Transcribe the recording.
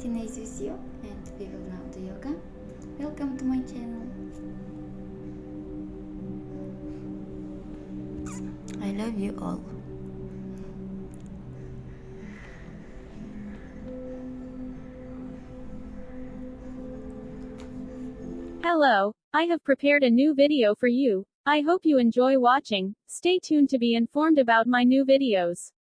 Teenage with you, and we will now do yoga. Welcome to my channel. I love you all. Hello, I have prepared a new video for you. I hope you enjoy watching. Stay tuned to be informed about my new videos.